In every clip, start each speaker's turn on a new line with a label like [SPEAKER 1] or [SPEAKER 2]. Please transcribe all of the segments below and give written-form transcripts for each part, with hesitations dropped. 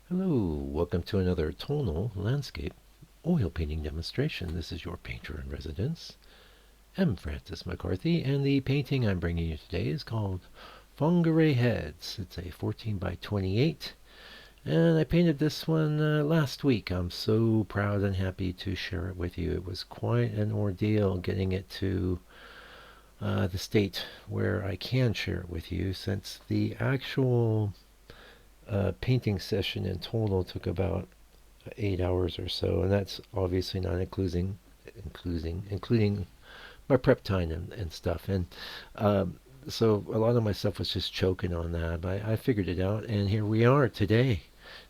[SPEAKER 1] Hello, welcome to another tonal landscape oil painting demonstration. This is your painter in residence, M. Francis McCarthy, and the painting I'm bringing you today is called Whangarei Heads. It's a 14 by 28, and I painted this one last week. I'm so proud and happy to share it with you. It was quite an ordeal getting it to the state where I can share it with you, since the actual painting session in total took about 8 hours or so, and that's obviously not including my prep time and stuff. And so a lot of my stuff was just choking on that. But I figured it out, and here we are today.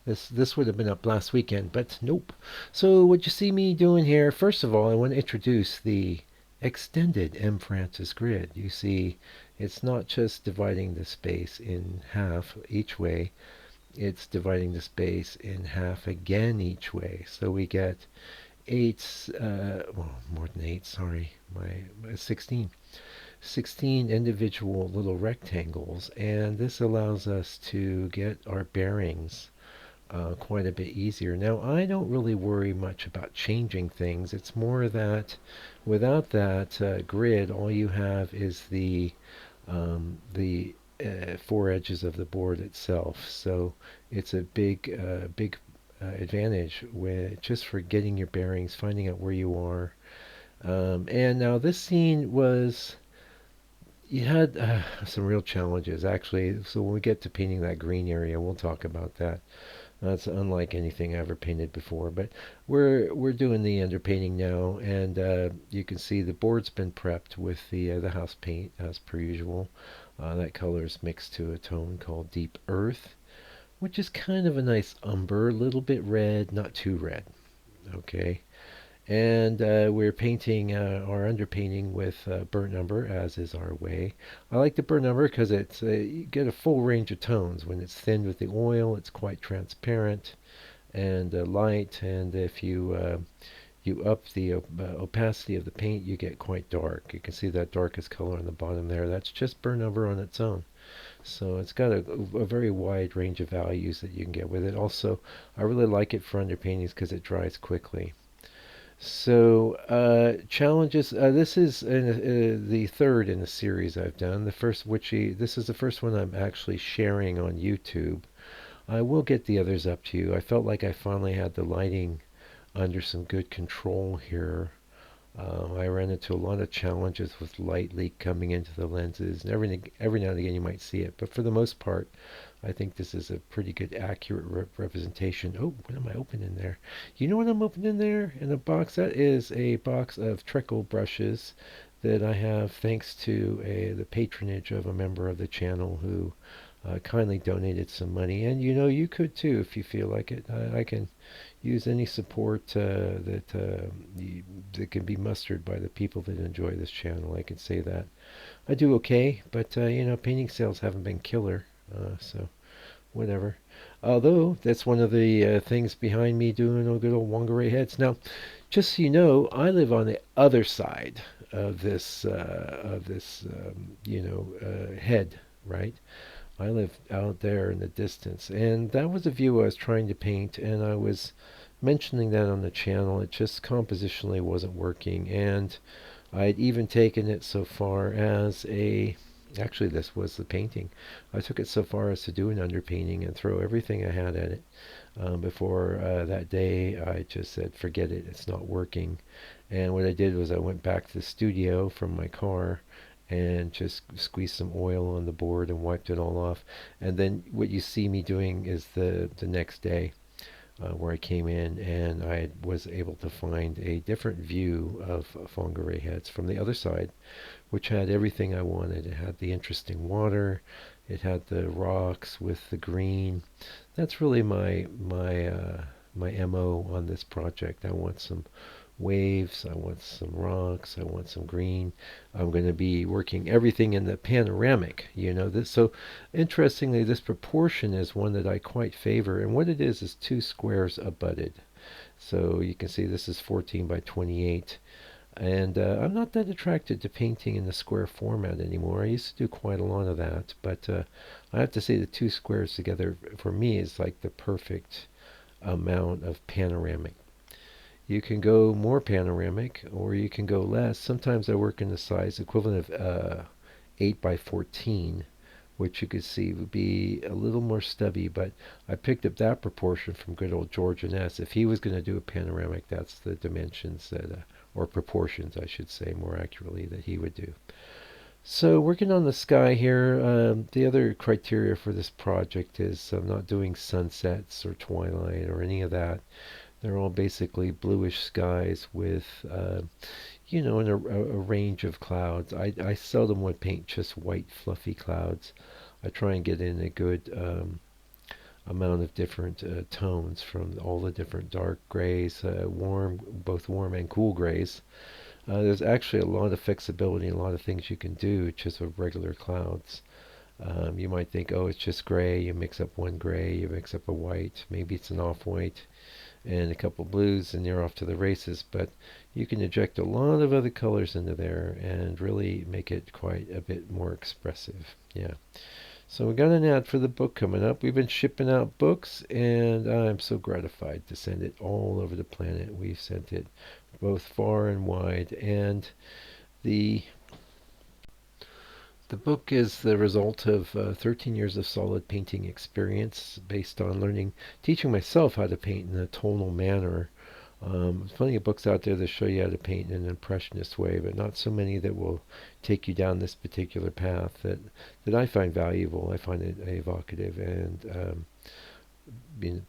[SPEAKER 1] This would have been up last weekend, but nope. So what you see me doing here, first of all, I want to introduce the extended M. Francis grid. You see, it's not just dividing the space in half each way, it's dividing the space in half again each way. So we get well, more than eight, sorry, my 16 individual little rectangles, and this allows us to get our bearings quite a bit easier. Now, I don't really worry much about changing things. It's more that without that grid, all you have is the four edges of the board itself. So it's a big advantage just for getting your bearings, finding out where you are. And now this scene you had some real challenges actually. So when we get to painting that green area, we'll talk about that. That's unlike anything I ever painted before, but we're doing the underpainting now, and you can see the board's been prepped with the house paint as per usual. That color is mixed to a tone called Deep Earth, which is kind of a nice umber, a little bit red, not too red. Okay, and we're painting our underpainting with burnt umber, as is our way. I like the burnt umber because you get a full range of tones. When it's thinned with the oil, it's quite transparent and light, and if you up the opacity of the paint, you get quite dark. You can see that darkest color on the bottom there. That's just burnt umber on its own. So it's got a very wide range of values that you can get with it. Also, I really like it for underpaintings because it dries quickly. So challenges. This is the third in the series I've done. This is the first one I'm actually sharing on YouTube. I will get the others up to you. I felt like I finally had the lighting under some good control here. I ran into a lot of challenges with light leak coming into the lenses, and every now and again you might see it, but for the most part, I think this is a pretty good, accurate representation. Oh, what am I opening there? You know what I'm opening there in a box? That is a box of treacle brushes that I have thanks to the patronage of a member of the channel who kindly donated some money. And you could too if you feel like it. I can use any support that can be mustered by the people that enjoy this channel. I can say that. I do okay, but painting sales haven't been killer, so whatever. Although that's one of the things behind me doing a good old Whangarei Heads. Now, just so you know, I live on the other side of this head, right? I live out there in the distance, and that was a view I was trying to paint, and I was mentioning that on the channel. It just compositionally wasn't working, and I'd even taken it so far as actually this was the painting. I took it so far as to do an underpainting and throw everything I had at it. Before that day, I just said, forget it, it's not working. And what I did was I went back to the studio from my car and just squeezed some oil on the board and wiped it all off. And then what you see me doing is the next day, where I came in and I was able to find a different view of Whangarei Heads from the other side, which had everything I wanted. It had the interesting water, it had the rocks with the green. That's really my MO on this project. I want some waves, I want some rocks, I want some green. I'm going to be working everything in the panoramic, so interestingly, this proportion is one that I quite favor, and what it is two squares abutted. So you can see this is 14 by 28, and I'm not that attracted to painting in the square format anymore. I used to do quite a lot of that, but I have to say the two squares together for me is like the perfect amount of panoramic. You can go more panoramic or you can go less. Sometimes I work in the size equivalent of 8 by 14, which you could see would be a little more stubby, but I picked up that proportion from good old George Inness. If he was going to do a panoramic, that's the dimensions that, or proportions, I should say more accurately, that he would do. So working on the sky here, the other criteria for this project is I'm not doing sunsets or twilight or any of that. They're all basically bluish skies with, a range of clouds. I seldom would paint just white fluffy clouds. I try and get in a good amount of different tones from all the different dark grays, both warm and cool grays. There's actually a lot of flexibility and a lot of things you can do just with regular clouds. You might think, oh, it's just gray. You mix up one gray, you mix up a white. Maybe it's an off-white and a couple blues, and you're off to the races. But you can inject a lot of other colors into there and really make it quite a bit more expressive. Yeah. So we got an ad for the book coming up. We've been shipping out books, and I'm so gratified to send it all over the planet. We've sent it both far and wide, and the the book is the result of 13 years of solid painting experience based on teaching myself how to paint in a tonal manner. There's plenty of books out there that show you how to paint in an impressionist way, but not so many that will take you down this particular path that I find valuable. I find it evocative and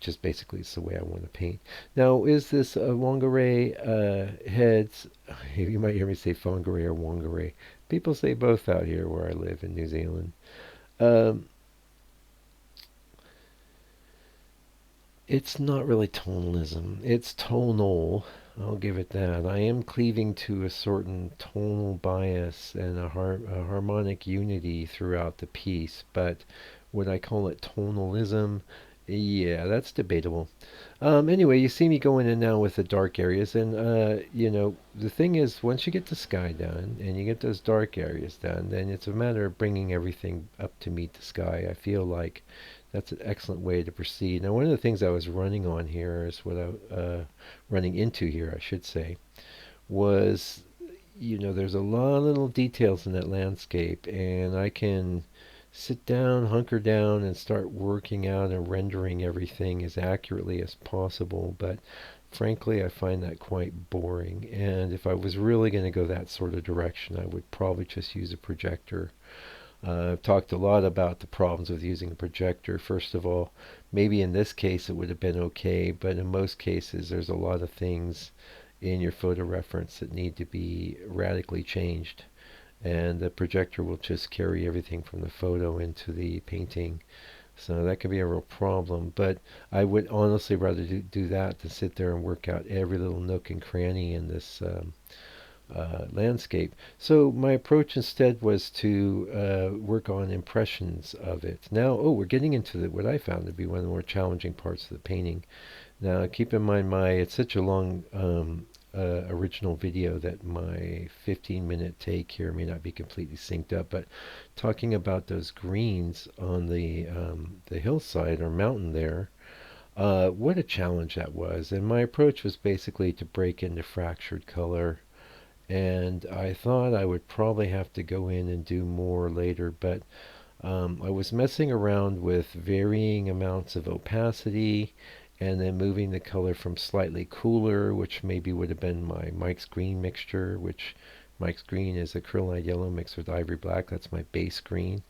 [SPEAKER 1] just basically it's the way I want to paint. Now, is this Whangarei Heads? You might hear me say Whangarei or Whangarei. People say both out here where I live in New Zealand. Um, it's not really tonalism. It's tonal. I'll give it that. I am cleaving to a certain tonal bias and a harmonic unity throughout the piece, but would I call it tonalism? Yeah, that's debatable. Anyway, you see me going in now with the dark areas, and the thing is, once you get the sky done and you get those dark areas done, then it's a matter of bringing everything up to meet the sky. I feel like that's an excellent way to proceed. Now, one of the things I was running on here is running into here, I should say, was there's a lot of little details in that landscape, and I can sit down, hunker down, and start working out and rendering everything as accurately as possible. But frankly, I find that quite boring. And if I was really going to go that sort of direction, I would probably just use a projector. I've talked a lot about the problems with using a projector. First of all, maybe in this case it would have been okay, but in most cases there's a lot of things in your photo reference that need to be radically changed. And the projector will just carry everything from the photo into the painting. So that could be a real problem. But I would honestly rather do that than sit there and work out every little nook and cranny in this landscape. So my approach instead was to work on impressions of it. Now, we're getting into what I found to be one of the more challenging parts of the painting. Now, keep in mind it's such a long original video that my 15-minute take here may not be completely synced up, but talking about those greens on the hillside or mountain there, what a challenge that was. And my approach was basically to break into fractured color, and I thought I would probably have to go in and do more later, but I was messing around with varying amounts of opacity and then moving the color from slightly cooler, which maybe would have been my Mike's Green mixture, which Mike's Green is acrylonite yellow mixed with ivory black. That's my base green.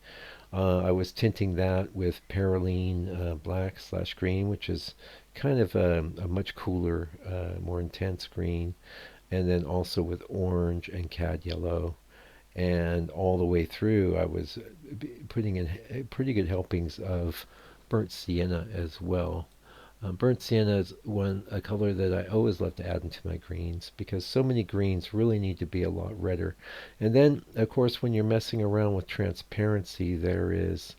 [SPEAKER 1] I was tinting that with Paraline black/green, which is kind of a much cooler, more intense green, and then also with orange and cad yellow. And all the way through, I was putting in pretty good helpings of burnt sienna as well. Burnt sienna is a color that I always love to add into my greens because so many greens really need to be a lot redder. And then, of course, when you're messing around with transparency, there is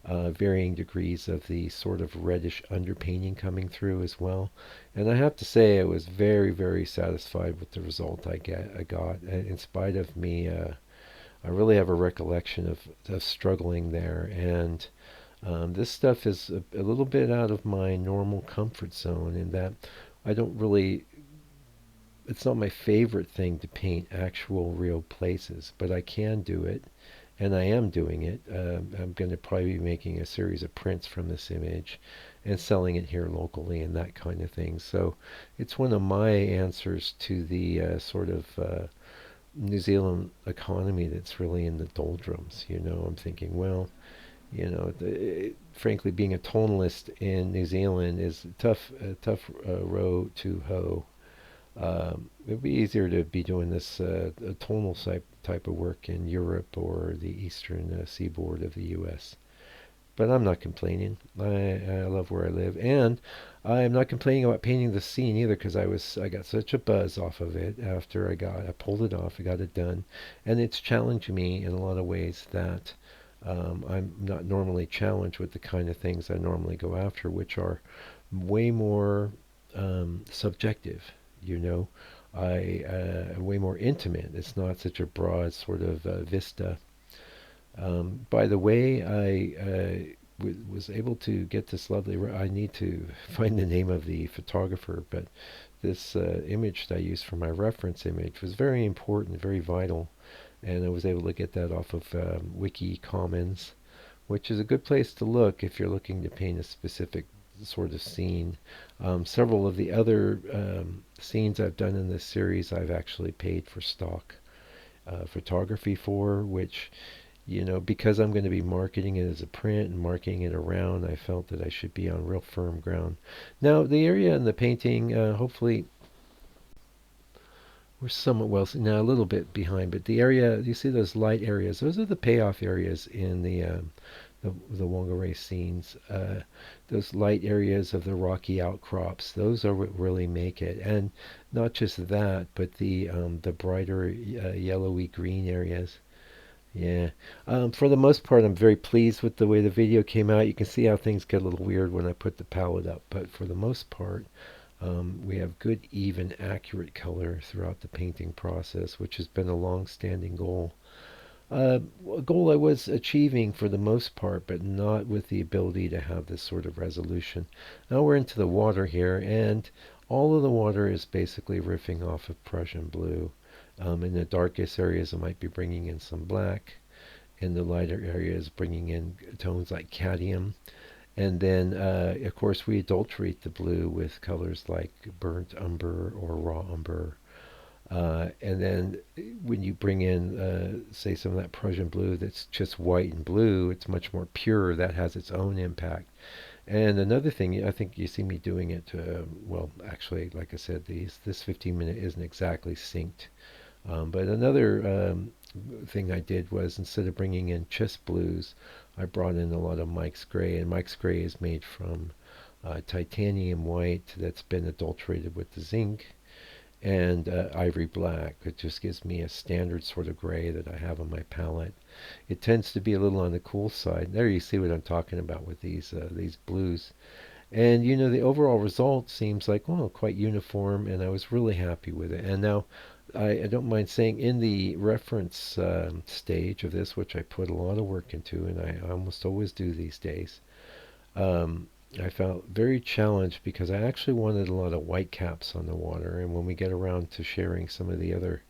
[SPEAKER 1] varying degrees of the sort of reddish underpainting coming through as well. And I have to say, I was very, very satisfied with the result I got. In spite of me, I really have a recollection of struggling there. And This stuff is a little bit out of my normal comfort zone in that I don't really, it's not my favorite thing to paint actual real places, but I can do it, and I am doing it. I'm going to probably be making a series of prints from this image and selling it here locally and that kind of thing. So it's one of my answers to the sort of New Zealand economy that's really in the doldrums. I'm thinking, well, frankly, being a tonalist in New Zealand is a tough row to hoe. It'd be easier to be doing this tonal type of work in Europe or the eastern seaboard of the U.S. But I'm not complaining. I love where I live, and I'm not complaining about painting the scene either because I got such a buzz off of it after I pulled it off, I got it done, and it's challenged me in a lot of ways that I'm not normally challenged with the kind of things I normally go after, which are way more subjective. You know, way more intimate. It's not such a broad sort of vista. By the way, I was able to get this lovely. I need to find the name of the photographer, but this image that I used for my reference image was very important, very vital, and I was able to get that off of Wiki Commons, which is a good place to look if you're looking to paint a specific sort of scene. Several of the other scenes I've done in this series I've actually paid for stock photography for, which, because I'm going to be marketing it as a print and marketing it around, I felt that I should be on real firm ground. Now, the area in the painting, hopefully, we're somewhat well, now a little bit behind, but the area, you see those light areas, those are the payoff areas in the Whangarei scenes. Those light areas of the rocky outcrops, those are what really make it. And not just that, but the brighter yellowy green areas. Yeah. For the most part, I'm very pleased with the way the video came out. You can see how things get a little weird when I put the palette up, but for the most part, we have good, even, accurate color throughout the painting process, which has been a long-standing goal. A goal I was achieving for the most part, but not with the ability to have this sort of resolution. Now we're into the water here, and all of the water is basically riffing off of Prussian blue. In the darkest areas, I might be bringing in some black. In the lighter areas, bringing in tones like cadmium. And then, of course, we adulterate the blue with colors like burnt umber or raw umber. And then when you bring in, say, some of that Prussian blue that's just white and blue, it's much more pure. That has its own impact. And another thing, I think you see me doing it, well, actually, like I said, this 15-minute isn't exactly synced. But another thing I did was instead of bringing in chest blues, I brought in a lot of Mike's Gray. And Mike's Gray is made from titanium white that's been adulterated with the zinc and ivory black. It just gives me a standard sort of gray that I have on my palette. It tends to be a little on the cool side. There you see what I'm talking about with these blues. And the overall result seems like, well, quite uniform, and I was really happy with it. And now I don't mind saying in the reference stage of this, which I put a lot of work into, and I almost always do these days, um, I felt very challenged because I actually wanted a lot of white caps on the water. And when we get around to sharing some of the other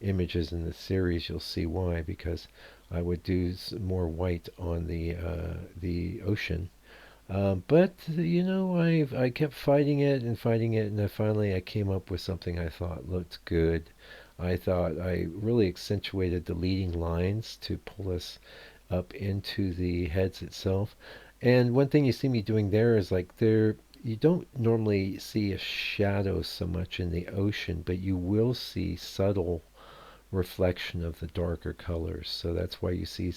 [SPEAKER 1] images in the series, you'll see why. Because I would do more white on the ocean. But I kept fighting it, and then finally I came up with something I thought looked good. I thought I really accentuated the leading lines to pull us up into the heads itself. And one thing you see me doing there is like you don't normally see a shadow so much in the ocean, but you will see subtle reflection of the darker colors. So that's why you see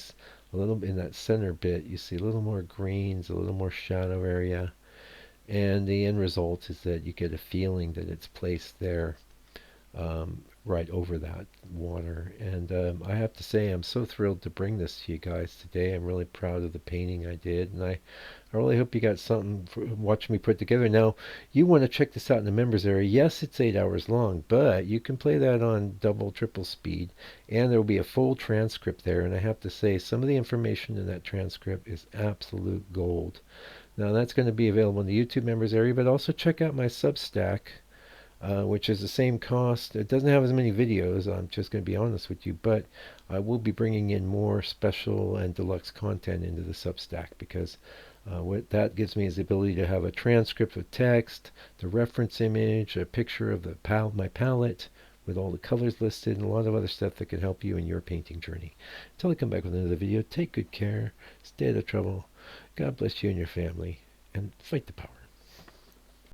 [SPEAKER 1] a little in that center bit, you see a little more greens, a little more shadow area. And the end result is that you get a feeling that it's placed there right over that water. And I have to say, I'm so thrilled to bring this to you guys today. I'm really proud of the painting I did, and I I really hope you got something for watching me put together. Now, you want to check this out in the members area. Yes, it's 8 hours long, but you can play that on double, triple speed, and there will be a full transcript there. And I have to say, some of the information in that transcript is absolute gold. Now, that's going to be available in the YouTube members area, but also check out my Substack, which is the same cost. It doesn't have as many videos, I'm just going to be honest with you, but I will be bringing in more special and deluxe content into the Substack because what that gives me is the ability to have a transcript with text, the reference image, a picture of my palette with all the colors listed, and a lot of other stuff that can help you in your painting journey. Until I come back with another video, take good care, stay out of trouble, God bless you and your family, and fight the power.